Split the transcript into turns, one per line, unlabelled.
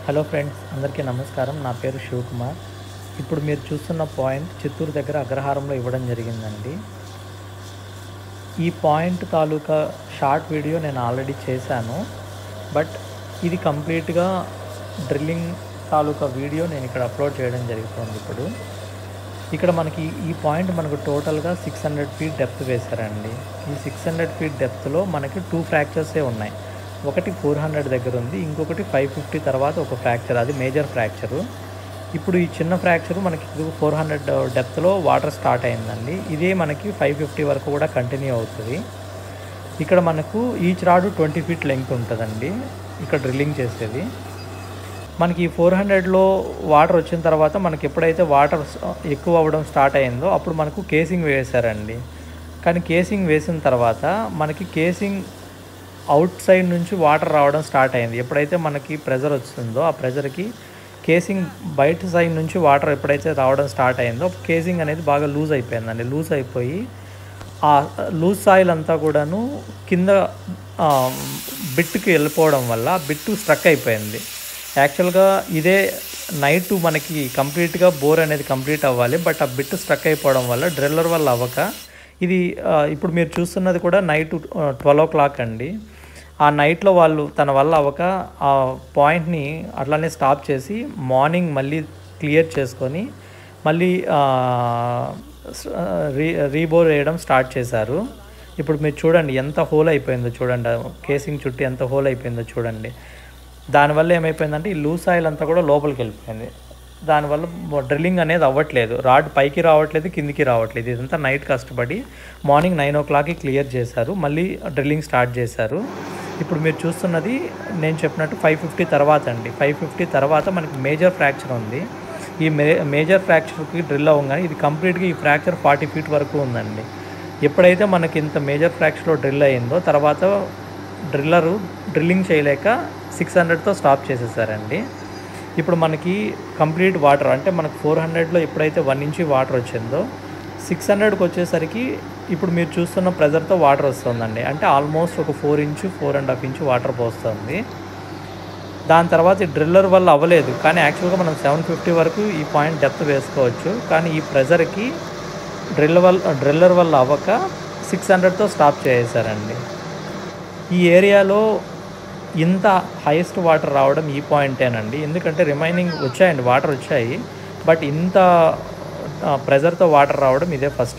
Hello friends, అందరికీ నమస్కారం. నా పేరు శివకుమార్. ఇప్పుడు మీరు చూస్తున్న పాయింట్ చిత్తూరు దగ్గర అగ్రహారంలో ఇవ్వడం జరిగిందండి. ఈ పాయింట్ తాలూకా షార్ట్ వీడియో నేను ఆల్రెడీ చేశాను. బట్ ఇది కంప్లీట్గా డ్రిల్లింగ్ తాలూకా వీడియో నేను ఇక్కడ అప్లోడ్ చేయడం జరుగుతుంది. ఇక్కడ మనకి ఈ పాయింట్ మనకు టోటల్గా 600 ఫీట్ డెప్త్ వేశారండి. ఈ 600 ఫీట్ డెప్త్లో మనకి 2 ఫ్రాక్చర్సే ఉన్నాయి. ఒకటి 400 దగ్గర ఉంది, ఇంకొకటి 550 తర్వాత ఒక ఫ్రాక్చర్, అది మేజర్ ఫ్రాక్చరు. ఇప్పుడు ఈ చిన్న ఫ్రాక్చరు మనకి 400 డెప్త్లో వాటర్ స్టార్ట్ అయిందండి. ఇదే మనకి 550 వరకు కూడా కంటిన్యూ అవుతుంది. ఇక్కడ మనకు ఈచ్ రాడు 20 ఫీట్ లెంగ్త్ ఉంటుందండి. ఇక్కడ డ్రిల్లింగ్ చేసేది మనకి 400లో వాటర్ వచ్చిన తర్వాత మనకి ఎప్పుడైతే వాటర్ ఎక్కువ అవ్వడం స్టార్ట్ అయిందో అప్పుడు మనకు కేసింగ్ వేశారండి. కానీ కేసింగ్ వేసిన తర్వాత మనకి కేసింగ్ అవుట్ సైడ్ నుంచి వాటర్ రావడం స్టార్ట్ అయింది. ఎప్పుడైతే మనకి ప్రెజర్ వస్తుందో ఆ ప్రెజర్కి కేసింగ్ బయట సైడ్ నుంచి వాటర్ ఎప్పుడైతే రావడం స్టార్ట్ అయిందో కేసింగ్ అనేది బాగా లూజ్ అయిపోయిందండి. లూజ్ అయిపోయి ఆ లూజ్ సాయిల్ అంతా కూడాను కింద బిట్కి వెళ్ళిపోవడం వల్ల బిట్టు స్ట్రక్ అయిపోయింది. యాక్చువల్గా ఇదే నైట్ మనకి కంప్లీట్గా బోర్ అనేది కంప్లీట్ అవ్వాలి. బట్ ఆ బిట్ స్ట్రక్ అయిపోవడం వల్ల డ్రిల్లర్ వల్ల అవ్వక ఇది ఇప్పుడు మీరు చూస్తున్నది కూడా నైట్ 12 o'clock అండి. ఆ నైట్లో వాళ్ళు తన వల్ల అవ్వక ఆ పాయింట్ని అట్లానే స్టాప్ చేసి మార్నింగ్ మళ్ళీ క్లియర్ చేసుకొని మళ్ళీ రీబోర్ వేయడం స్టార్ట్ చేశారు. ఇప్పుడు మీరు చూడండి ఎంత హోల్ అయిపోయిందో చూడండి, కేసింగ్ చుట్టూ ఎంత హోల్ అయిపోయిందో చూడండి. దానివల్ల ఏమైపోయిందంటే ఈ లూజ్ సాయిల్ అంతా కూడా లోపలికి వెళ్ళిపోయింది. దానివల్ల డ్రిల్లింగ్ అనేది అవ్వట్లేదు, రాడ్ పైకి రావట్లేదు, కిందికి రావట్లేదు. ఇదంతా నైట్ కష్టపడి మార్నింగ్ 9 o'clockకి క్లియర్ చేశారు, మళ్ళీ డ్రిల్లింగ్ స్టార్ట్ చేశారు. ఇప్పుడు మీరు చూస్తున్నది నేను చెప్పినట్టు 550 తర్వాత అండి. 550 తర్వాత మనకి మేజర్ ఫ్రాక్చర్ ఉంది. ఈ మేజర్ ఫ్రాక్చర్కి డ్రిల్ అవ్వగానే ఇది కంప్లీట్గా ఈ ఫ్రాక్చర్ 40 ఫీట్ వరకు ఉందండి. ఎప్పుడైతే మనకి ఇంత మేజర్ ఫ్రాక్చర్లో డ్రిల్ అయిందో తర్వాత డ్రిల్లరు డ్రిల్లింగ్ చేయలేక 600తో స్టాప్ చేసేసారండి. ఇప్పుడు మనకి కంప్లీట్ వాటర్ అంటే మనకు 400లో ఎప్పుడైతే 1 ఇంచ్ వాటర్ వచ్చిందో 600కి వచ్చేసరికి ఇప్పుడు మీరు చూస్తున్న ప్రెజర్తో వాటర్ వస్తుందండి. అంటే ఆల్మోస్ట్ ఒక 4 ఇంచ్ 4.5 ఇంచ్ వాటర్ పోస్తుంది. దాని తర్వాత డ్రిల్లర్ వల్ల అవ్వలేదు, కానీ యాక్చువల్గా మనం 750 వరకు ఈ పాయింట్ డెప్త్ వేసుకోవచ్చు. కానీ ఈ ప్రెజర్కి డ్రిల్లర్ వల్ల అవ్వక 600తో స్టాప్ చేసేసారండి. ఈ ఏరియాలో ఇంత హైయెస్ట్ వాటర్ రావడం ఈ పాయింటేనండి. ఎందుకంటే రిమైనింగ్ వచ్చాయండి, వాటర్ వచ్చాయి, బట్ ఇంత ప్రెజర్తో వాటర్ రావడం ఇదే ఫస్ట్ టైం.